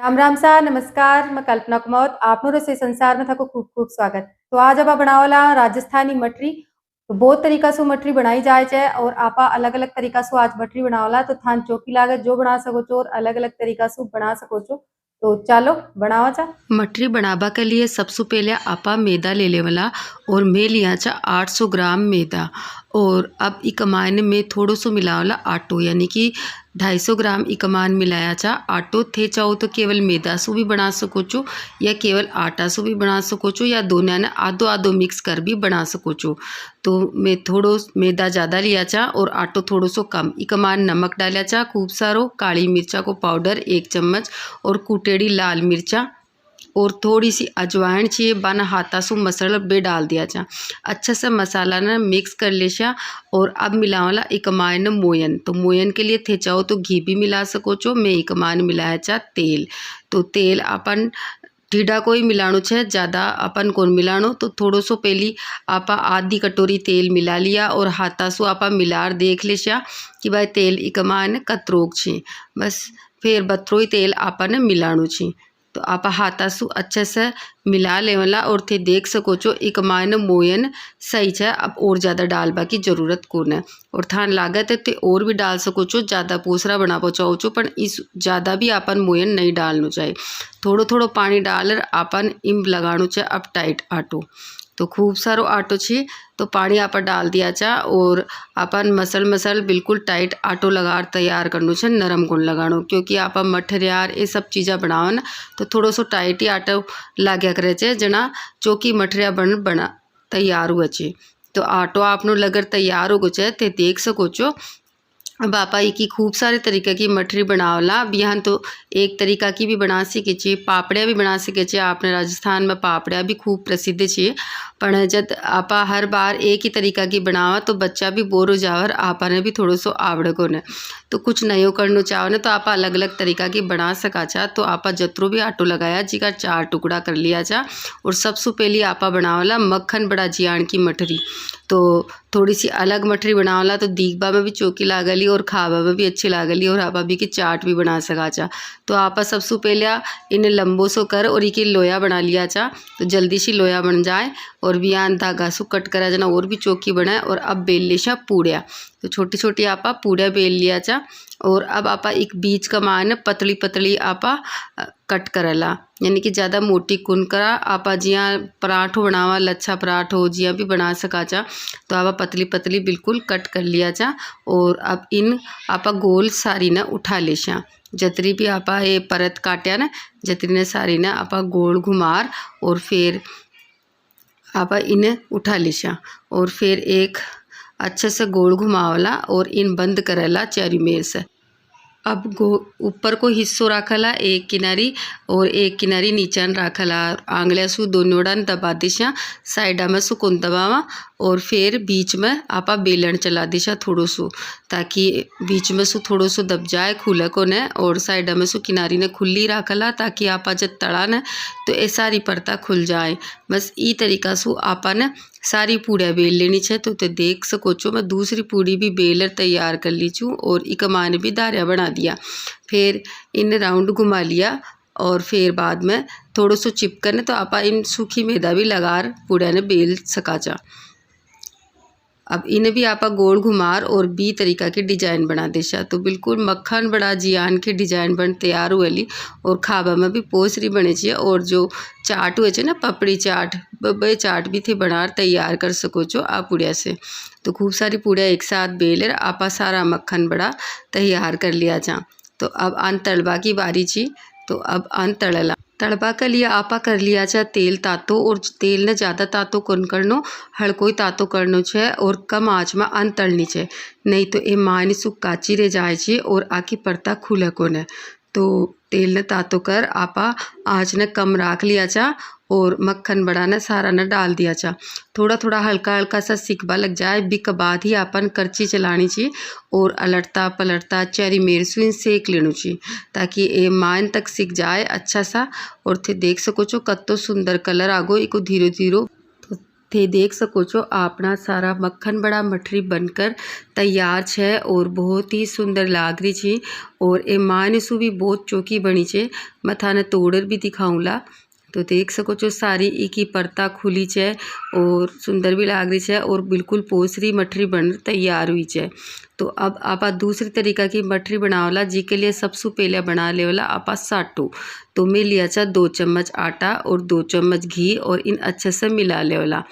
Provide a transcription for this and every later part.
राम राम सा नमस्कार। मैं कल्पना कुमार आपनों से संसार में थको खूब खूब स्वागत। तो आज अब बनावला राजस्थानी मटरी। तो बहुत तरीका से मटरी बनाई जाए चे और आपा अलग अलग तरीका से आज मटरी बनावला तो थान चौकी लागत जो बना सको चो और अलग अलग तरीका से बना सको चो। तो चलो बनावा चा। मटरी बनाबा के लिए सबसे पहले आपा मैदा ले लेवला और मैं लिया चा 800 ग्राम मैदा। और अब ई कमान में थोड़ो सो मिलावला आटो, यानी कि 250 ग्राम ई कमान मिलाया चा आटो। थे चाहो तो केवल मैदा से भी बना सको चो या केवल आटा से भी बना सको चो या दोनों ने आधो आधो मिक्स कर भी बना सको चो। तो मैं थोड़ो मैदा ज़्यादा लिया चा और आटो थोड़ो सो कम। ई कमान नमक डालिया चा खूब सारो, काली मिर्चा को पाउडर 1 चम्मच और कुटेड़ी लाल मिर्चा और थोड़ी सी अजवाइन चाहिए बना हाथा सु मसाला बे डाल दिया जा। अच्छा सा मसाला ना मिक्स कर लेशा। और अब मिलावला एक मान मोयन। तो मोयन के लिए थे चाहो तो घी भी मिला सको चो, मैं एक मान मिलाया चा तेल। तो तेल अपन टीडा कोई मिलाणो छे, ज़्यादा अपन कौन मिलाणो। तो थोड़ो सो पहली आपा आधी कटोरी तेल मिला लिया और हाथा सु आपा मिलार देख लेशा कि भाई तेल एक मान कतरोग छे। बस फिर बथरो ही तेल आपन मिलाणु छे। तो आप हाथा सु अच्छे से मिला लेवला और थे देख सको चो एक मान मोयन सही है। अब और ज़्यादा डालबा की ज़रूरत कौन है। और थान लागत है तो और भी डाल सको चो, ज़्यादा पोसरा बनाबो चाहो चो पर इस ज़्यादा भी आपन मोयन नहीं डालनो चाहिए। थोड़ो थोड़ो पानी डाल आपन इम लगाणो चाहिए अब टाइट आटो। तो खूब सारो आटो छे तो पानी आप डाल दिया चा और अपन मसल बिल्कुल टाइट आटो लगा तैयार करनो छे, नरम गुण लगाणो। क्योंकि आप मठरियार ये सब चीज़ा बनाओ ना तो थोड़ो सो टाइट ही आटो लाग्या करे छे, जना चौकी मठरिया बना तैयार हुए छे। तो आटो आपनो लगकर तैयार हो गो छे ते देख सको चो। अब आपा की खूब सारे तरीके की मठरी बनावला। अब यहाँ तो एक तरीका की भी बना सके छे, पापड़िया भी बना सके छे। आपने राजस्थान में पापड़िया भी खूब प्रसिद्ध छे। पर जब आपा हर बार एक ही तरीका की बनावा तो बच्चा भी बोर हो जावर, आपा ने भी थोड़ो सो आवड़े को ने। तो कुछ नयो करनो चाहो ने तो आपा अलग अलग तरीका की बना सका चा। तो आपा जतरो भी आटो लगाया जी का 4 टुकड़ा कर लिया चा। और सबसे पहले आपा बनावला मक्खन बड़ा जियान की मठरी। तो थोड़ी सी अलग मठरी बनावला तो दीखबा में भी चौकी लागली और खावा में भी अच्छी लागली और आपा भी की चाट भी बना सका चा। तो आपा सबसे पहले इन्हें लंबो सो कर और इकी लोया बना लिया चा। तो जल्दी सी लोया बन जाए और बियान धागा सु कट करा जना और भी चौकी बनाए। और अब बेल लेशा पूड़िया। तो छोटी छोटी आपा पूड़िया बेल लिया चा। और अब आपा एक बीच का मान पतली पतली आपा कट करला, यानी कि ज़्यादा मोटी कुन करा। आपा जिया पराठो बनावा, लच्छा पराठो जिया भी बना सका चा। तो आपा पतली पतली बिल्कुल कट कर लिया चा। और अब इन आपा गोल सारी ना उठा लेशा। जतरी भी आपा ये परत काट्या ना जतरी ने सारी ना आपा गोल घुमार और फिर आपा इन्हें उठा लेशा। और फिर एक अच्छे से गोल घुमावला और इन बंद करेला चारी मेर से। अब ऊपर को हिस्सों राखला एक किनारी और एक किनारी नीचान राखला। आंगलिया सु दोनों दबा दिशा, साइडा में सु कुन दबावा और फिर बीच में आपा बेलन चला दिशा थोड़ो सो, ताकि बीच में सु थोड़ो सो दब जाए खुले को ने। और साइडा में सु किनारी ने खुली राखला ताकि आपा जब तड़ा न तो ये सारी परता खुल जाए। बस ई तरीका सु आपा ने सारी पूड़िया बेल लेनी छे। तो देख सको चो मैं दूसरी पूड़ी भी बेलर तैयार कर ली छूँ और एक मान भी दारिया बना दिया। फिर इन राउंड घुमा लिया और फिर बाद में थोड़ो सो चिपकन तो आपा इन सूखी मैदा भी लगार पूड़िया ने बेल सका जा। अब इन्हें भी आपा गोल घुमार और बी तरीका की डिजाइन बना देशा। तो बिल्कुल मक्खन बड़ा जियान के डिजाइन बन तैयार हुएली और खाबा में भी पोसरी बने चाहिए। और जो चाट हुए छे ना पपड़ी चाट, बे चाट भी थे बनार तैयार कर सको चो आ पुड़िया से। तो खूब सारी पुड़िया एक साथ बेलर आपा सारा मक्खन बड़ा तैयार कर लिया जा। तो अब आन तड़बा की बारी छी। तो अब आन तड़ला तड़बा के लिए आपा कर लिया चा तेल तातो। और तेल ने ज़्यादा तातो कौन करनो, हल्को ही तातो करनो छे और कम आँच में अन तलनी छे, नहीं तो ये मानी सु काची रह जाए छे और आकी परता खुले को ने। तो तेल ने तातो कर आपा आँच ने कम राख लिया चा और मक्खन बड़ा ने सारा ने डाल दिया चा। थोड़ा थोड़ा हल्का हल्का सा सिकबा लग जाए बिक बाद ही अपन करची चलानी चाहिए और अलटता पलटता चेरी मेर सुन सेक लेनु चाहिए ताकि ये मान तक सिक जाए अच्छा सा। और थे देख सको चो कत्तो सुंदर कलर आगो इको धीरे धीरे। तो थे देख सको છો આપણા सारा मक्खन बड़ा मठरी बनकर तैयार है और बहुत ही सुंदर लाग रही छे और ए माने सु भी बहुत चौकी बनी छे। मैं थाने तोड़र भी दिखाऊंला तो देख सको છો सारी की परता खुली छे और सुंदर भी लाग रही छे और बिल्कुल पोसरी मठरी बन तैयार हुई छे। तो अब आप दूसरी तरीका की मठरी बनावला जी के लिए सबसे पहले बना लेवला आपा साटू। तो मैं लिया था 2 चम्मच आटा और 2 चम्मच घी और इन अच्छे से मिला लेवला।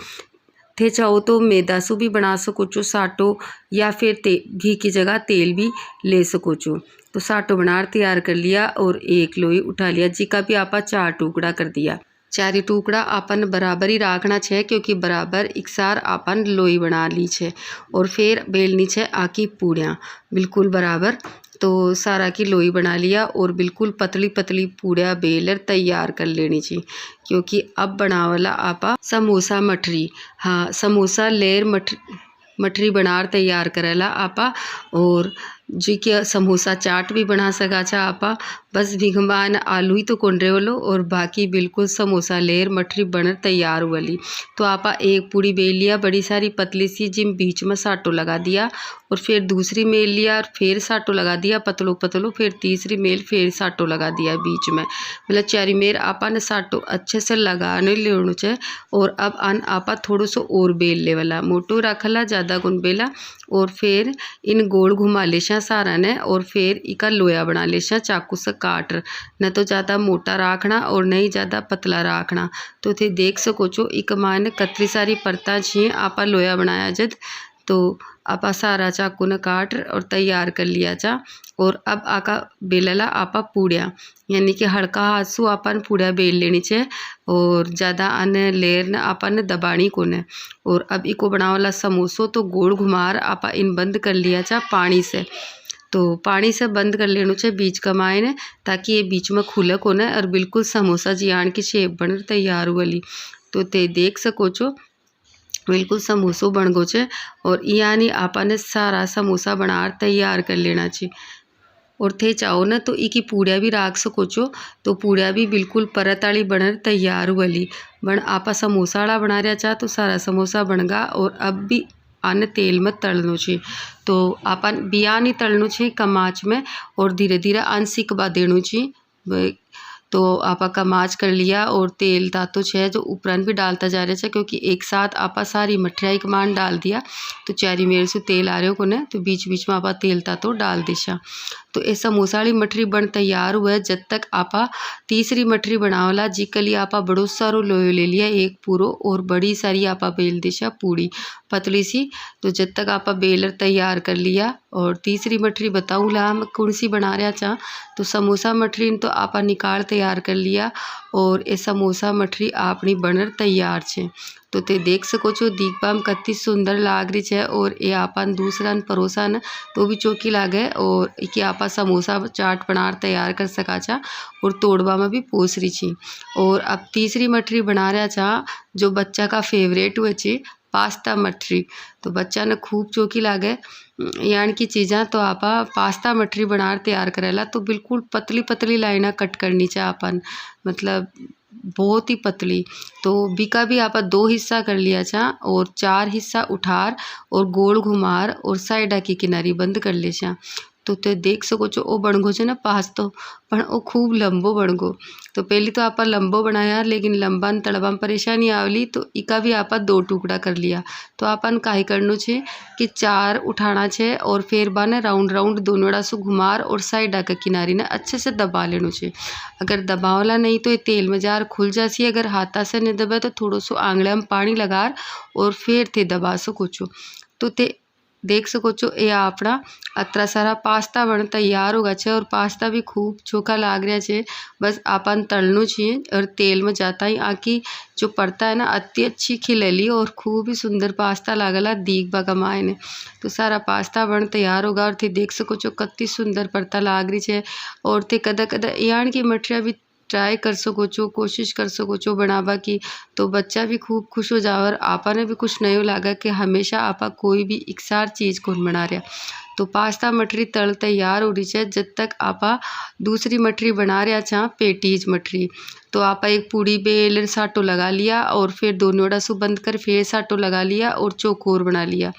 थे चाहो तो मैदा से भी बना सको છો साटो या फिर घी की जगह तेल भी ले सको છો। तो साटो बनार तैयार कर लिया और एक लोई उठा लिया जी का भी आपा 4 टुकड़ा कर दिया। 4 टुकड़ा आपन बराबर ही राखना छे क्योंकि बराबर इकसार आपन लोई बना ली छे और फिर बेलनी छे आकी पूड़ियाँ बिल्कुल बराबर। तो सारा की लोई बना लिया और बिल्कुल पतली पतली पूड़ियाँ बेलर तैयार कर लेनी चाहिए क्योंकि अब बनावला आपा समोसा मठरी। हाँ समोसा लेयर मठरी बनार तैयार करेला आपा और जी के समोसा चाट भी बना सका छा आपा। बस भिगमान आलू ही तो कोंडरे वालो और बाकी बिल्कुल समोसा लेयर मठरी बनर तैयार हुई। तो आपा एक पूड़ी बेल लिया बड़ी सारी पतली सी जिम बीच में साटो लगा दिया और फिर दूसरी मेल लिया और फिर साटो लगा दिया पतलो पतलो फिर तीसरी मेल फिर साटो लगा दिया बीच में मतलब 4 मेर आपा ने साटो अच्छे से लगाने लेनो छे। और अब अन आपा थोड़ो सो और बेल लेवला मोटो रखला ज़्यादा गुन बेला और फिर इन गोल घुमा लेशा सारा ने और फिर इका लोया बना लेशा चाकू से काट न तो ज़्यादा मोटा राखना और नहीं ज़्यादा पतला राखना। तो थे देख सको છો इक मायने कतरी सारी परता छे आपा लोया बनाया जद। तो आपा सारा चाकू ने काट और तैयार कर लिया चा और अब आका बेलला आपा पूड़िया यानी कि हल्का हाथ सु आपन पूड़िया बेल लेनी छे और ज़्यादा अन लेयर न आपन दबानी को ने। और अब इको बनावला समोसो तो गोल घुमार आपा इन बंद कर लिया चा पानी से। तो पानी से बंद कर लेनो छे बीच का मायने ताकि ये बीच में खुले को ने और बिल्कुल समोसा जियान की शेप बन तैयार हुई। तो ते देख सको છો बिल्कुल समोसो बन गो छे और यानी आपने सारा समोसा बनार तैयार कर लेना चाहिए। और थे चाहो ना तो इकी पूड़िया भी राख सको છો तो पूड़िया भी बिल्कुल परत आली बनर तैयार हुई। बन आपा समोसा वाला बना रहा चाह तो सारा समोसा बनगा और अब भी आने तेल में तलनो छे। तो आपन बिया नहीं तलनो छे कम आँच में और धीरे धीरे आन सिकवा देनो छे। तो आपा कमाच कर लिया और तेल तातो छे जो उपरांत भी डालता जा रहा है क्योंकि एक साथ आपा सारी मठिया एक मान डाल दिया तो 4 मेर से तेल आ रहे को ने तो बीच बीच में आपा तेल तातो डाल देशा। तो ये समोसा वाली मठरी बन तैयार हुआ है जब तक आपा तीसरी मठरी बनावला जी के लिए आपा बड़ो सारो लोयो ले लिया एक पूरो और बड़ी सारी आपा बेल देशा पूड़ी पतली सी। तो जब तक आपा बेलर तैयार कर लिया और तीसरी मठरी बताऊँ ला हम कौन सी बना रहा चाह तो समोसा मठरी तो आपा निकाल तैयार कर लिया और ये समोसा मठरी आपनी बनर तैयार छे। तो ते देख सको છો दीखबाम कत्ती सुंदर लाग रही है और ये आपन दूसरा परोसा न तो भी चौकी लागे और कि आपा समोसा चाट बनार तैयार कर सका छा और तोड़वा में भी पोस रही छी। और अब तीसरी मठरी बना रहा छा जो बच्चा का फेवरेट हुए छे पास्ता मठरी। तो बच्चा ने खूब चौकी लागे यानी की चीज़ा तो आपा पास्ता मठरी बनार तैयार करेला तो बिल्कुल पतली पतली लाइना कट करनी चाह अपन मतलब बहुत ही पतली। तो बीका भी आपा 2 हिस्सा कर लिया छा और 4 हिस्सा उठार और गोल घुमार और साइडा की किनारी बंद कर ले छा। तो ते देख सको છો ओ बन छे ना पास्तो पण ओ खूब लंबो बन गो। तो पहली तो आपा लंबो बनाया लेकिन लंबा तड़वा में परेशानी आवली तो इका भी आपा 2 टुकड़ा कर लिया। तो आपन काहे करनो छे कि 4 उठाना छे और फिर बाने राउंड राउंड दोनों से घुमार और साइडा के किनारी ने अच्छे से दबा लेनो छे। अगर दबावला नहीं तो ये तेल में जार खुल जासी अगर हाथा से नहीं दबे तो थोड़ो सो आंगड़ा में पानी लगार और फिर थे दबा सको છો। तो ते देख सको છો ये आपड़ा अतरा सारा पास्ता बन तैयार होगा छे और पास्ता भी खूब चोखा लाग रहा छे। बस आपन तलनो छे और तेल में जाता ही आकी जो पड़ता है ना अति अच्छी खिलेली और खूब ही सुंदर पास्ता लागला दीख बा कमाए ने। तो सारा पास्ता बन तैयार होगा और थे देख सको છો कत्ती सुंदर पड़ता लाग रही छे और थे कदा कदा यान की मठरिया भी ट्राई कर सको छो, कोशिश कर सको छो बनावा की, तो बच्चा भी खूब खुश हो जावे और आपा ने भी कुछ नयो लागे कि हमेशा आपा कोई भी इकसार चीज़ कौन बना रहा। तो पास्ता मठरी तल तैयार हो रही है, जब तक आपा दूसरी मठरी बना रहा छा पेटीज मठरी। तो आपा एक पूड़ी बेल साटो लगा लिया और फिर दोनों डसू बंद कर फिर साटो लगा लिया और चौकोर बना लिया।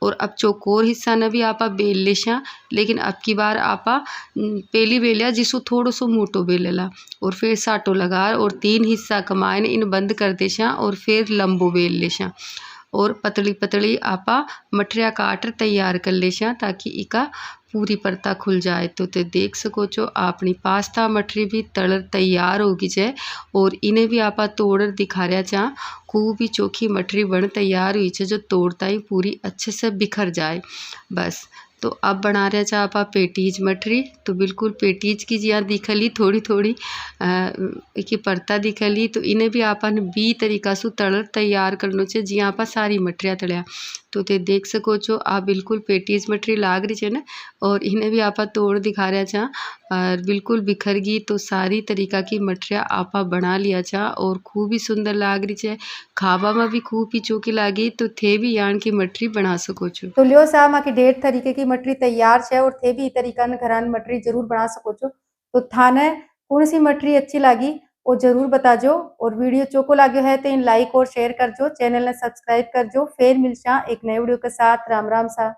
और अब चौकोर हिस्सा ने भी आपा बेल लेशा, लेकिन अब की बार आपा पहली बेलिया जिसो थोड़ो सो मोटो बेलेला और फिर साटो लगा और 3 हिस्सा कमायन इन बंद कर देशा और फिर लंबो बेल लेशा और पतली पतली आपा मठरिया काट तैयार कर लेशा ताकि इका पूरी परता खुल जाए। तो देख सको छो अपनी पास्ता मठरी भी तड़ तैयार होगी है और इन्हें भी आपा तोड़ दिखा रहा चा खूब ही चोखी मठरी बन तैयार हुई है, जो तोड़ता ही पूरी अच्छे से बिखर जाए बस। तो अब बना रहे चा आपा पेटीज मठरी, तो बिल्कुल पेटीज की जिया दिखली थोड़ी थोड़ी की परता दिखली। तो इन्हें भी आपन बी तरीका से तड़ तैयार करनो छे जिया आपा सारी मठरिया तड़िया। तो ते देख सको छो आप बिल्कुल पेटीज मठरी लाग रही है ना और इन्हें भी आपा तोड़ दिखा रहा छा और बिल्कुल बिखर गई। तो सारी तरीका की मठरिया आपा बना लिया छा और खूब ही सुंदर लाग रही है, खावा में भी खूब ही चोखी लागी। तो थे भी यान की मठरी बना सको छो। तो लियो सा मां की 1.5 तरीके की मठरी तैयार है और थे भी ई तरीका ने घरान मठरी जरूर बना सको छो। तो थाने कौन सी मठरी अच्छी लागी वो जरूर बताजो और वीडियो चोको लाग्यो है तो इन लाइक और शेयर करजो, चैनल ने सब्सक्राइब करजो। फिर मिलशा एक नए वीडियो के साथ। राम राम सा।